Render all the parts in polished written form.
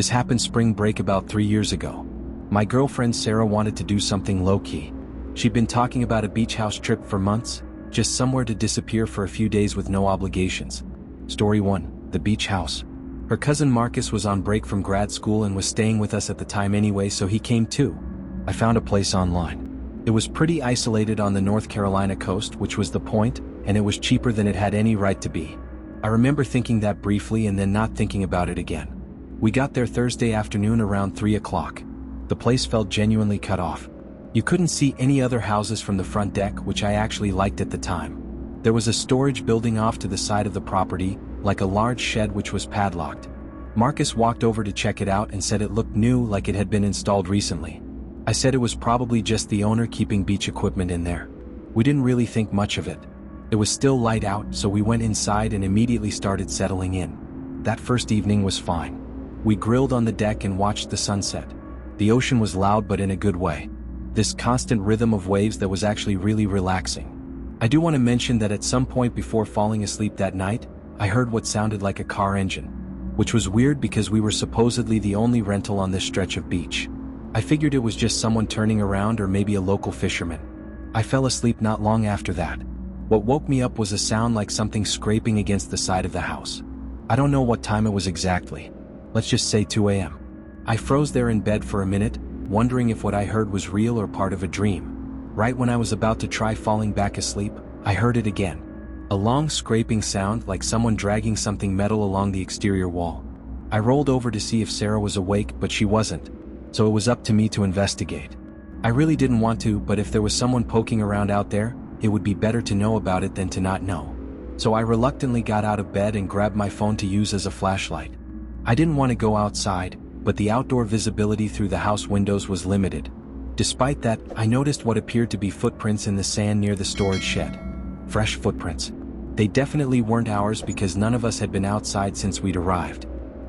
This happened spring break about 3 years ago. My girlfriend Sarah wanted to do something low-key. She'd been talking about a beach house trip for months, just somewhere to disappear for a few days with no obligations. Story 1. The beach house. Her cousin Marcus was on break from grad school and was staying with us at the time anyway, so he came too. I found a place online. It was pretty isolated on the North Carolina coast, which was the point, and it was cheaper than it had any right to be. I remember thinking that briefly and then not thinking about it again. We got there Thursday afternoon around 3 o'clock. The place felt genuinely cut off. You couldn't see any other houses from the front deck, which I actually liked at the time. There was a storage building off to the side of the property, like a large shed which was padlocked. Marcus walked over to check it out and said it looked new, like it had been installed recently. I said it was probably just the owner keeping beach equipment in there. We didn't really think much of it. It was still light out, so we went inside and immediately started settling in. That first evening was fine. We grilled on the deck and watched the sunset. The ocean was loud, but in a good way. This constant rhythm of waves that was actually really relaxing. I do want to mention that at some point before falling asleep that night, I heard what sounded like a car engine, which was weird because we were supposedly the only rental on this stretch of beach. I figured it was just someone turning around or maybe a local fisherman. I fell asleep not long after that. What woke me up was a sound like something scraping against the side of the house. I don't know what time it was exactly. Let's just say 2 a.m. I froze there in bed for a minute, wondering if what I heard was real or part of a dream. Right when I was about to try falling back asleep, I heard it again. A long scraping sound like someone dragging something metal along the exterior wall. I rolled over to see if Sarah was awake, but she wasn't. So it was up to me to investigate. I really didn't want to, but if there was someone poking around out there, it would be better to know about it than to not know. So I reluctantly got out of bed and grabbed my phone to use as a flashlight. I didn't want to go outside, but the outdoor visibility through the house windows was limited. Despite that, I noticed what appeared to be footprints in the sand near the storage shed. Fresh footprints. They definitely weren't ours because none of us had been outside since we'd arrived.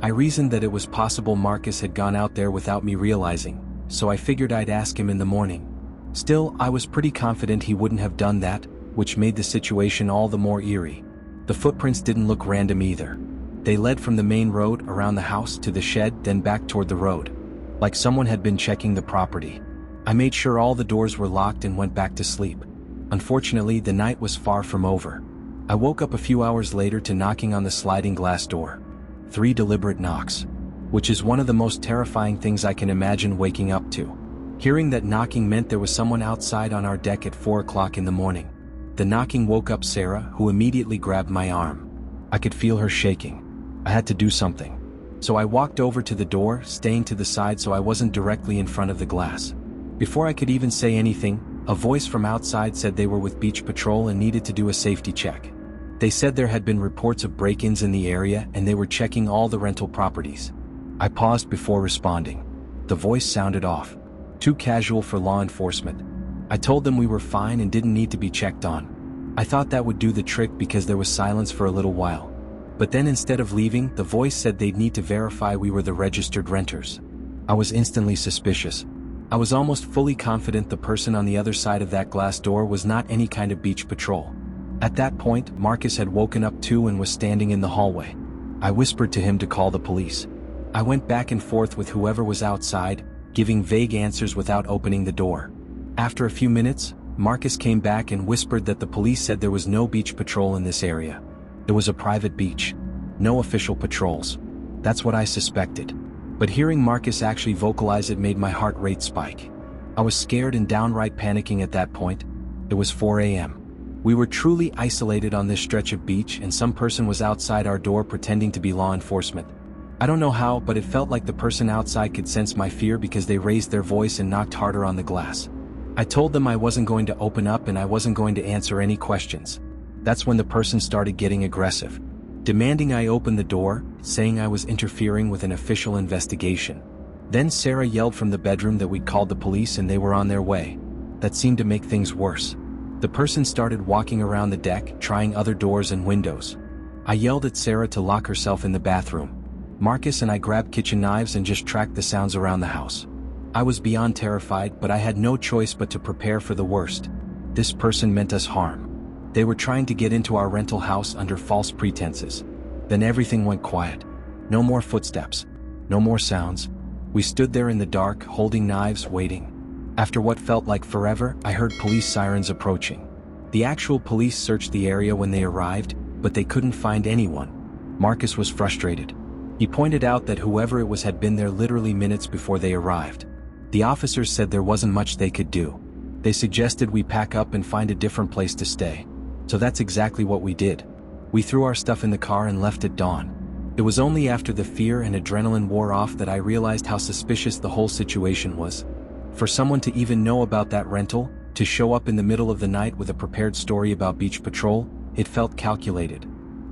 I reasoned that it was possible Marcus had gone out there without me realizing, so I figured I'd ask him in the morning. Still, I was pretty confident he wouldn't have done that, which made the situation all the more eerie. The footprints didn't look random either. They led from the main road around the house to the shed, then back toward the road. Like someone had been checking the property. I made sure all the doors were locked and went back to sleep. Unfortunately, the night was far from over. I woke up a few hours later to knocking on the sliding glass door. 3 deliberate knocks. Which is one of the most terrifying things I can imagine waking up to. Hearing that knocking meant there was someone outside on our deck at 4 o'clock in the morning. The knocking woke up Sarah, who immediately grabbed my arm. I could feel her shaking. I had to do something. So I walked over to the door, staying to the side so I wasn't directly in front of the glass. Before I could even say anything, a voice from outside said they were with Beach Patrol and needed to do a safety check. They said there had been reports of break-ins in the area and they were checking all the rental properties. I paused before responding. The voice sounded off. Too casual for law enforcement. I told them we were fine and didn't need to be checked on. I thought that would do the trick because there was silence for a little while. But then instead of leaving, the voice said they'd need to verify we were the registered renters. I was instantly suspicious. I was almost fully confident the person on the other side of that glass door was not any kind of beach patrol. At that point, Marcus had woken up too and was standing in the hallway. I whispered to him to call the police. I went back and forth with whoever was outside, giving vague answers without opening the door. After a few minutes, Marcus came back and whispered that the police said there was no beach patrol in this area. It was a private beach. No official patrols. That's what I suspected. But hearing Marcus actually vocalize it made my heart rate spike. I was scared and downright panicking at that point. It was 4 a.m. We were truly isolated on this stretch of beach and some person was outside our door pretending to be law enforcement. I don't know how, but it felt like the person outside could sense my fear because they raised their voice and knocked harder on the glass. I told them I wasn't going to open up and I wasn't going to answer any questions. That's when the person started getting aggressive, demanding I open the door, saying I was interfering with an official investigation. Then Sarah yelled from the bedroom that we'd called the police and they were on their way. That seemed to make things worse. The person started walking around the deck, trying other doors and windows. I yelled at Sarah to lock herself in the bathroom. Marcus and I grabbed kitchen knives and just tracked the sounds around the house. I was beyond terrified, but I had no choice but to prepare for the worst. This person meant us harm. They were trying to get into our rental house under false pretenses. Then everything went quiet. No more footsteps. No more sounds. We stood there in the dark, holding knives, waiting. After what felt like forever, I heard police sirens approaching. The actual police searched the area when they arrived, but they couldn't find anyone. Marcus was frustrated. He pointed out that whoever it was had been there literally minutes before they arrived. The officers said there wasn't much they could do. They suggested we pack up and find a different place to stay. So that's exactly what we did. We threw our stuff in the car and left at dawn. It was only after the fear and adrenaline wore off that I realized how suspicious the whole situation was. For someone to even know about that rental, to show up in the middle of the night with a prepared story about beach patrol, it felt calculated,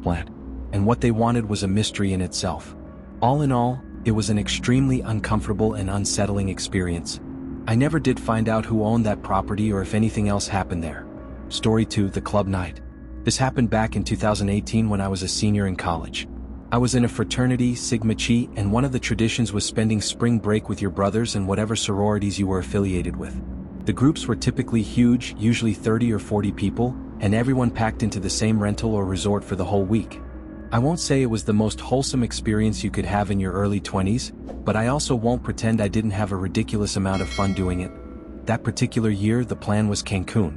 planned. And what they wanted was a mystery in itself. All in all, it was an extremely uncomfortable and unsettling experience. I never did find out who owned that property or if anything else happened there. Story 2: The Club Night. This happened back in 2018 when I was a senior in college. I was in a fraternity, Sigma Chi, and one of the traditions was spending spring break with your brothers and whatever sororities you were affiliated with. The groups were typically huge, usually 30 or 40 people, and everyone packed into the same rental or resort for the whole week. I won't say it was the most wholesome experience you could have in your early 20s, but I also won't pretend I didn't have a ridiculous amount of fun doing it. That particular year, the plan was Cancun.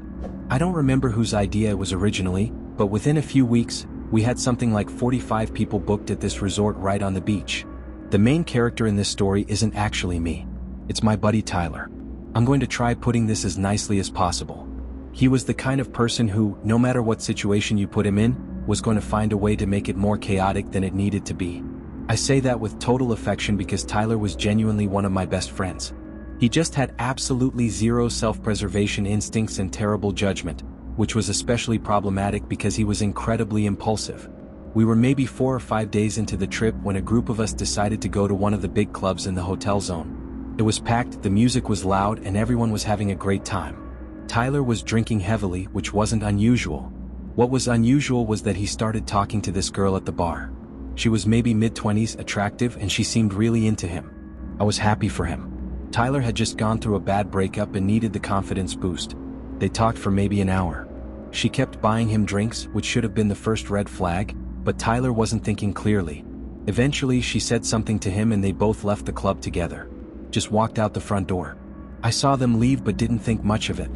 I don't remember whose idea it was originally, but within a few weeks, we had something like 45 people booked at this resort right on the beach. The main character in this story isn't actually me. It's my buddy Tyler. I'm going to try putting this as nicely as possible. He was the kind of person who, no matter what situation you put him in, was going to find a way to make it more chaotic than it needed to be. I say that with total affection because Tyler was genuinely one of my best friends. He just had absolutely zero self-preservation instincts and terrible judgment, which was especially problematic because he was incredibly impulsive. We were maybe 4 or 5 days into the trip when a group of us decided to go to one of the big clubs in the hotel zone. It was packed, the music was loud, and everyone was having a great time. Tyler was drinking heavily, which wasn't unusual. What was unusual was that he started talking to this girl at the bar. She was maybe mid-20s, attractive, and she seemed really into him. I was happy for him. Tyler had just gone through a bad breakup and needed the confidence boost. They talked for maybe an hour. She kept buying him drinks, which should have been the first red flag, but Tyler wasn't thinking clearly. Eventually, she said something to him and they both left the club together. Just walked out the front door. I saw them leave but didn't think much of it.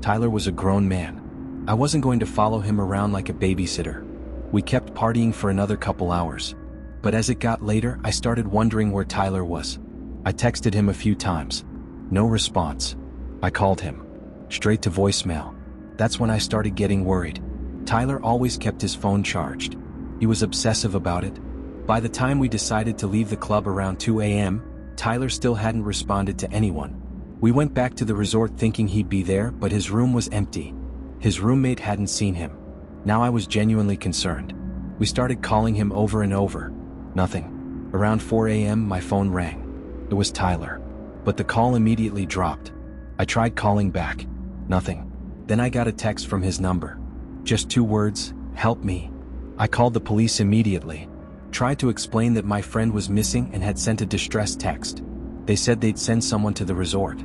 Tyler was a grown man. I wasn't going to follow him around like a babysitter. We kept partying for another couple hours. But as it got later, I started wondering where Tyler was. I texted him a few times. No response. I called him. Straight to voicemail. That's when I started getting worried. Tyler always kept his phone charged. He was obsessive about it. By the time we decided to leave the club around 2 a.m., Tyler still hadn't responded to anyone. We went back to the resort thinking he'd be there, but his room was empty. His roommate hadn't seen him. Now I was genuinely concerned. We started calling him over and over. Nothing. Around 4 a.m. my phone rang. It was Tyler. But the call immediately dropped. I tried calling back. Nothing. Then I got a text from his number. Just 2 words, "Help me." I called the police immediately. Tried to explain that my friend was missing and had sent a distress text. They said they'd send someone to the resort.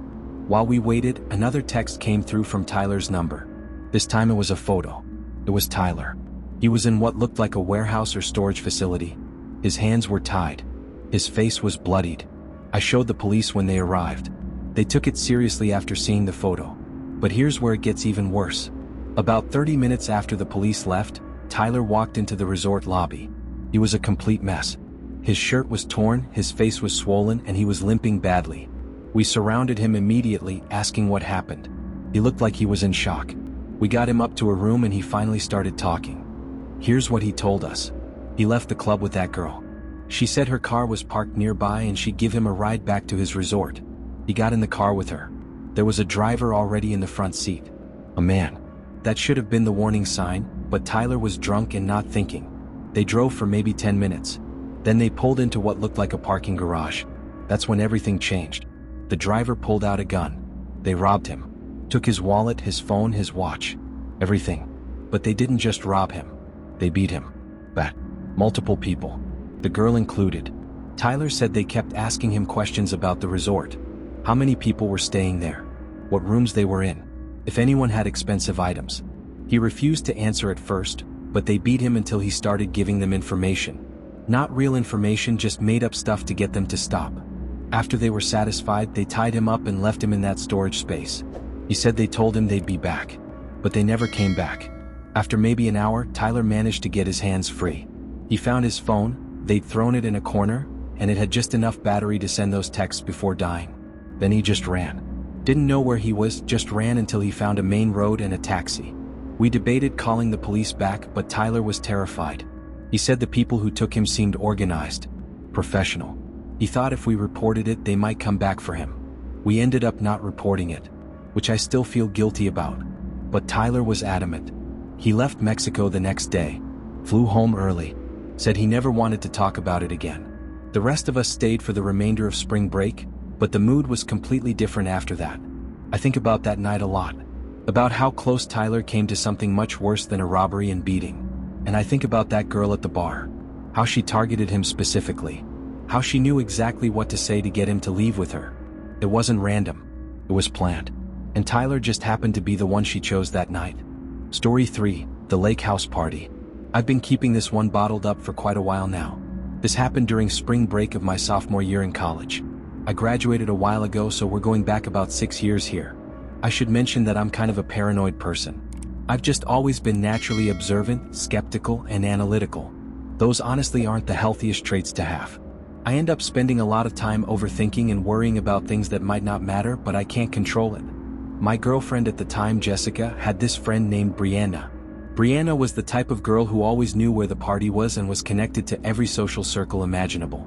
While we waited, another text came through from Tyler's number. This time it was a photo. It was Tyler. He was in what looked like a warehouse or storage facility. His hands were tied. His face was bloodied. I showed the police when they arrived. They took it seriously after seeing the photo. But here's where it gets even worse. About 30 minutes after the police left, Tyler walked into the resort lobby. He was a complete mess. His shirt was torn, his face was swollen, and he was limping badly. We surrounded him immediately, asking what happened. He looked like he was in shock. We got him up to a room and he finally started talking. Here's what he told us. He left the club with that girl. She said her car was parked nearby and she'd give him a ride back to his resort. He got in the car with her. There was a driver already in the front seat. A man. That should have been the warning sign, but Tyler was drunk and not thinking. They drove for maybe 10 minutes. Then they pulled into what looked like a parking garage. That's when everything changed. The driver pulled out a gun. They robbed him. Took his wallet, his phone, his watch. Everything. But they didn't just rob him. They beat him. But multiple people. The girl included. Tyler said they kept asking him questions about the resort. How many people were staying there? What rooms they were in? If anyone had expensive items. He refused to answer at first, but they beat him until he started giving them information. Not real information, just made up stuff to get them to stop. After they were satisfied, they tied him up and left him in that storage space. He said they told him they'd be back. But they never came back. After maybe an hour, Tyler managed to get his hands free. He found his phone, they'd thrown it in a corner, and it had just enough battery to send those texts before dying. Then he just ran. Didn't know where he was, just ran until he found a main road and a taxi. We debated calling the police back, but Tyler was terrified. He said the people who took him seemed organized, professional. He thought if we reported it, they might come back for him. We ended up not reporting it, which I still feel guilty about. But Tyler was adamant. He left Mexico the next day, flew home early, said he never wanted to talk about it again. The rest of us stayed for the remainder of spring break, but the mood was completely different after that. I think about that night a lot. About how close Tyler came to something much worse than a robbery and beating. And I think about that girl at the bar. How she targeted him specifically. How she knew exactly what to say to get him to leave with her. It wasn't random. It was planned. And Tyler just happened to be the one she chose that night. Story 3, the lake house party. I've been keeping this one bottled up for quite a while now. This happened during spring break of my sophomore year in college. I graduated a while ago, so we're going back about 6 years here. I should mention that I'm kind of a paranoid person. I've just always been naturally observant, skeptical, and analytical. Those honestly aren't the healthiest traits to have. I end up spending a lot of time overthinking and worrying about things that might not matter, but I can't control it. My girlfriend at the time, Jessica, had this friend named Brianna. Brianna was the type of girl who always knew where the party was and was connected to every social circle imaginable.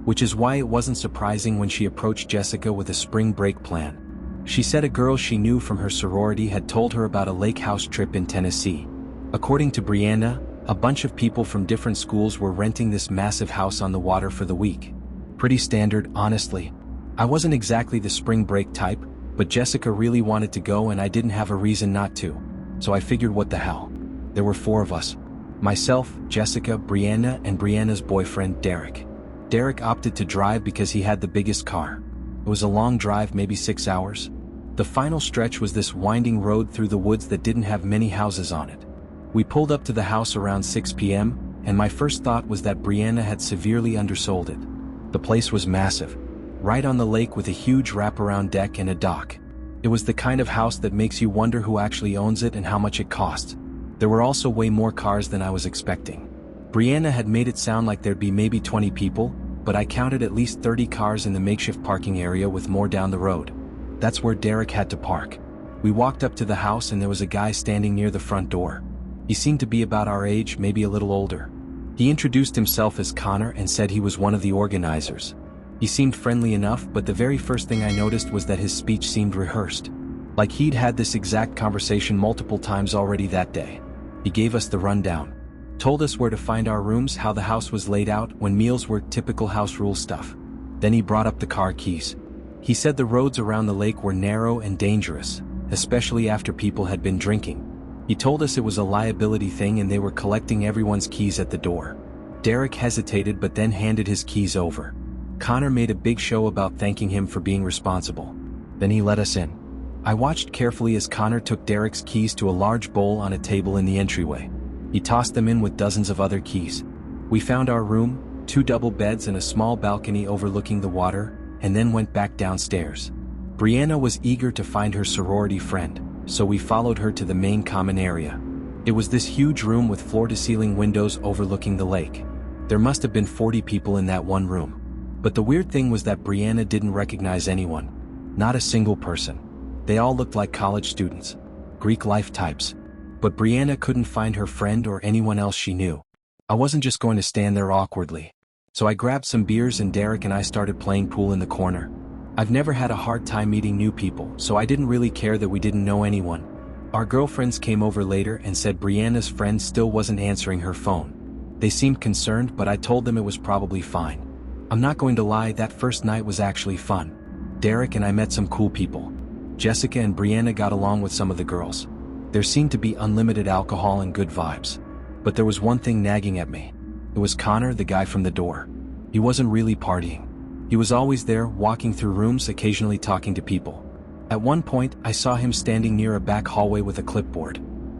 Which is why it wasn't surprising when she approached Jessica with a spring break plan. She said a girl she knew from her sorority had told her about a lake house trip in Tennessee. According to Brianna, a bunch of people from different schools were renting this massive house on the water for the week. Pretty standard, honestly. I wasn't exactly the spring break type, but Jessica really wanted to go and I didn't have a reason not to. So I figured, what the hell. There were 4 of us. Myself, Jessica, Brianna, and Brianna's boyfriend, Derek. Derek opted to drive because he had the biggest car. It was a long drive, maybe 6 hours. The final stretch was this winding road through the woods that didn't have many houses on it. We pulled up to the house around 6 p.m., and my first thought was that Brianna had severely undersold it. The place was massive, right on the lake with a huge wraparound deck and a dock. It was the kind of house that makes you wonder who actually owns it and how much it costs. There were also way more cars than I was expecting. Brianna had made it sound like there'd be maybe 20 people, but I counted at least 30 cars in the makeshift parking area with more down the road. That's where Derek had to park. We walked up to the house and there was a guy standing near the front door. He seemed to be about our age, maybe a little older. He introduced himself as Connor and said he was one of the organizers. He seemed friendly enough, but the very first thing I noticed was that his speech seemed rehearsed. Like he'd had this exact conversation multiple times already that day. He gave us the rundown. Told us where to find our rooms, how the house was laid out, when meals were, typical house rule stuff. Then he brought up the car keys. He said the roads around the lake were narrow and dangerous, especially after people had been drinking. He told us it was a liability thing and they were collecting everyone's keys at the door. Derek hesitated but then handed his keys over. Connor made a big show about thanking him for being responsible. Then he let us in. I watched carefully as Connor took Derek's keys to a large bowl on a table in the entryway. He tossed them in with dozens of other keys. We found our room, 2 double beds and a small balcony overlooking the water, and then went back downstairs. Brianna was eager to find her sorority friend, so we followed her to the main common area. It was this huge room with floor-to-ceiling windows overlooking the lake. There must have been 40 people in that one room. But the weird thing was that Brianna didn't recognize anyone. Not a single person. They all looked like college students. Greek life types. But Brianna couldn't find her friend or anyone else she knew. I wasn't just going to stand there awkwardly. So I grabbed some beers and Derek and I started playing pool in the corner. I've never had a hard time meeting new people, so I didn't really care that we didn't know anyone. Our girlfriends came over later and said Brianna's friend still wasn't answering her phone. They seemed concerned, but I told them it was probably fine. I'm not going to lie, that first night was actually fun. Derek and I met some cool people. Jessica and Brianna got along with some of the girls. There seemed to be unlimited alcohol and good vibes. But there was one thing nagging at me. It was Connor, the guy from the door. He wasn't really partying. He was always there, walking through rooms, occasionally talking to people. At one point, I saw him standing near a back hallway with a clipboard.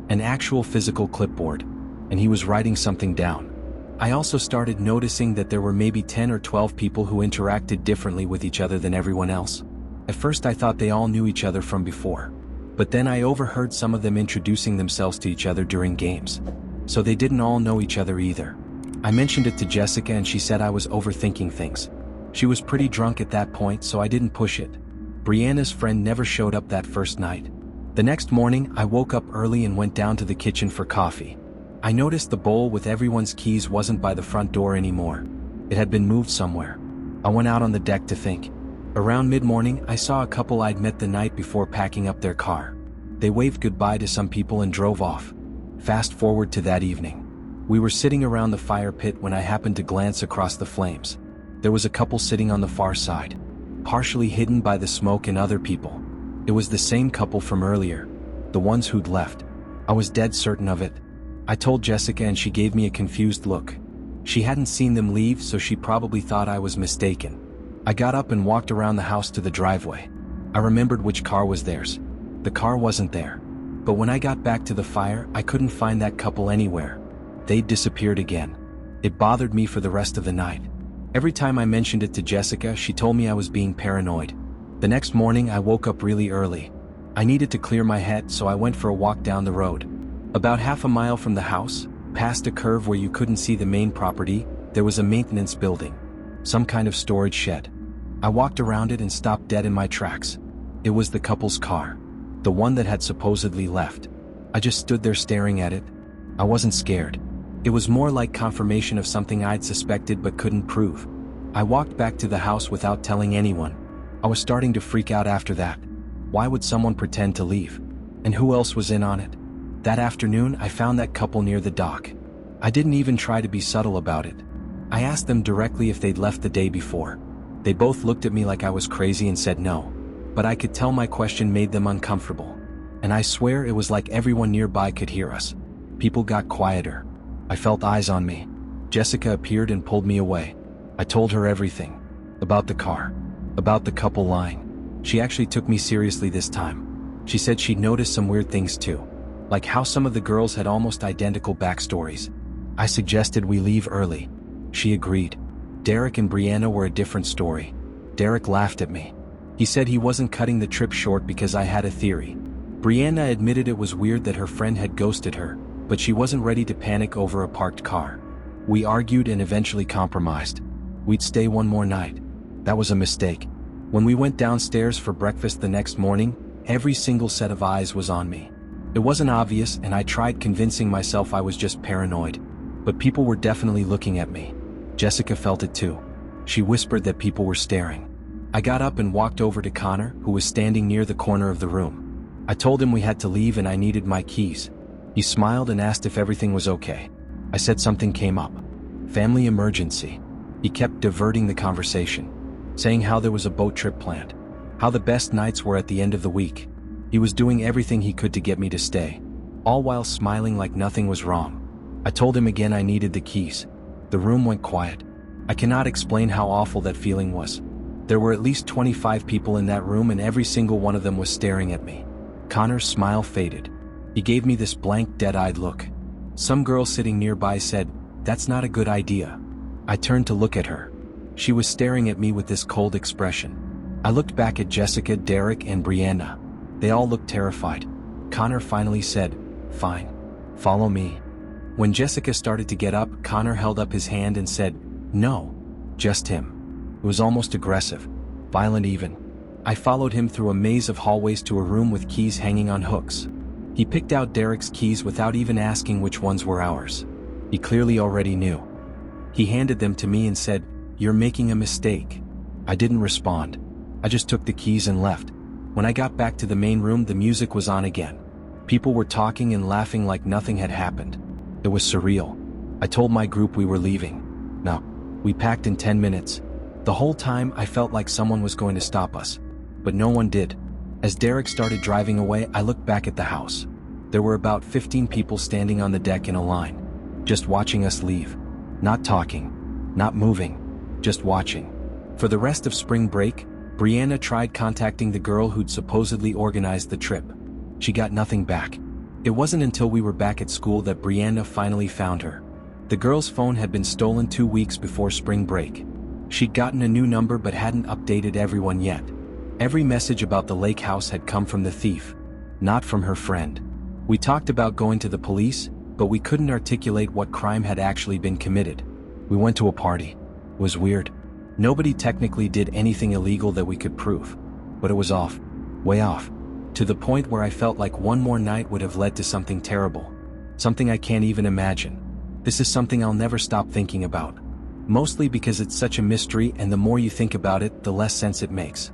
An actual physical clipboard. And he was writing something down. I also started noticing that there were maybe 10 or 12 people who interacted differently with each other than everyone else. At first I thought they all knew each other from before. But then I overheard some of them introducing themselves to each other during games. So they didn't all know each other either. I mentioned it to Jessica and she said I was overthinking things. She was pretty drunk at that point, so I didn't push it. Brianna's friend never showed up that first night. The next morning, I woke up early and went down to the kitchen for coffee. I noticed the bowl with everyone's keys wasn't by the front door anymore. It had been moved somewhere. I went out on the deck to think. Around mid-morning, I saw a couple I'd met the night before packing up their car. They waved goodbye to some people and drove off. Fast forward to that evening. We were sitting around the fire pit when I happened to glance across the flames. There was a couple sitting on the far side, partially hidden by the smoke and other people. It was the same couple from earlier, the ones who'd left. I was dead certain of it. I told Jessica and she gave me a confused look. She hadn't seen them leave, so she probably thought I was mistaken. I got up and walked around the house to the driveway. I remembered which car was theirs. The car wasn't there. But when I got back to the fire, I couldn't find that couple anywhere. They'd disappeared again. It bothered me for the rest of the night. Every time I mentioned it to Jessica, she told me I was being paranoid. The next morning, I woke up really early. I needed to clear my head, so I went for a walk down the road. About half a mile from the house, past a curve where you couldn't see the main property, there was a maintenance building. Some kind of storage shed. I walked around it and stopped dead in my tracks. It was the couple's car. The one that had supposedly left. I just stood there staring at it. I wasn't scared. It was more like confirmation of something I'd suspected but couldn't prove. I walked back to the house without telling anyone. I was starting to freak out after that. Why would someone pretend to leave? And who else was in on it? That afternoon, I found that couple near the dock. I didn't even try to be subtle about it. I asked them directly if they'd left the day before. They both looked at me like I was crazy and said no. But I could tell my question made them uncomfortable. And I swear it was like everyone nearby could hear us. People got quieter. I felt eyes on me. Jessica appeared and pulled me away. I told her everything. About the car. About the couple lying. She actually took me seriously this time. She said she'd noticed some weird things too. Like how some of the girls had almost identical backstories. I suggested we leave early. She agreed. Derek and Brianna were a different story. Derek laughed at me. He said he wasn't cutting the trip short because I had a theory. Brianna admitted it was weird that her friend had ghosted her, but she wasn't ready to panic over a parked car. We argued and eventually compromised. We'd stay one more night. That was a mistake. When we went downstairs for breakfast the next morning, every single set of eyes was on me. It wasn't obvious, and I tried convincing myself I was just paranoid. But people were definitely looking at me. Jessica felt it too. She whispered that people were staring. I got up and walked over to Connor, who was standing near the corner of the room. I told him we had to leave and I needed my keys. He smiled and asked if everything was okay. I said something came up. Family emergency. He kept diverting the conversation, saying how there was a boat trip planned, how the best nights were at the end of the week. He was doing everything he could to get me to stay, all while smiling like nothing was wrong. I told him again I needed the keys. The room went quiet. I cannot explain how awful that feeling was. There were at least 25 people in that room and every single one of them was staring at me. Connor's smile faded. He gave me this blank, dead-eyed look. Some girl sitting nearby said, "That's not a good idea." I turned to look at her. She was staring at me with this cold expression. I looked back at Jessica, Derek, and Brianna. They all looked terrified. Connor finally said, "Fine. Follow me." When Jessica started to get up, Connor held up his hand and said, "No. Just him." It was almost aggressive. Violent even. I followed him through a maze of hallways to a room with keys hanging on hooks. He picked out Derek's keys without even asking which ones were ours. He clearly already knew. He handed them to me and said, "You're making a mistake." I didn't respond. I just took the keys and left. When I got back to the main room, the music was on again. People were talking and laughing like nothing had happened. It was surreal. I told my group we were leaving. No, we packed in 10 minutes. The whole time I felt like someone was going to stop us. But no one did. As Derek started driving away, I looked back at the house. There were about 15 people standing on the deck in a line, just watching us leave. Not talking, not moving, just watching. For the rest of spring break, Brianna tried contacting the girl who'd supposedly organized the trip. She got nothing back. It wasn't until we were back at school that Brianna finally found her. The girl's phone had been stolen 2 weeks before spring break. She'd gotten a new number but hadn't updated everyone yet. Every message about the lake house had come from the thief, not from her friend. We talked about going to the police, but we couldn't articulate what crime had actually been committed. We went to a party. It was weird. Nobody technically did anything illegal that we could prove. But it was off. Way off. To the point where I felt like one more night would have led to something terrible. Something I can't even imagine. This is something I'll never stop thinking about. Mostly because it's such a mystery, and the more you think about it, the less sense it makes.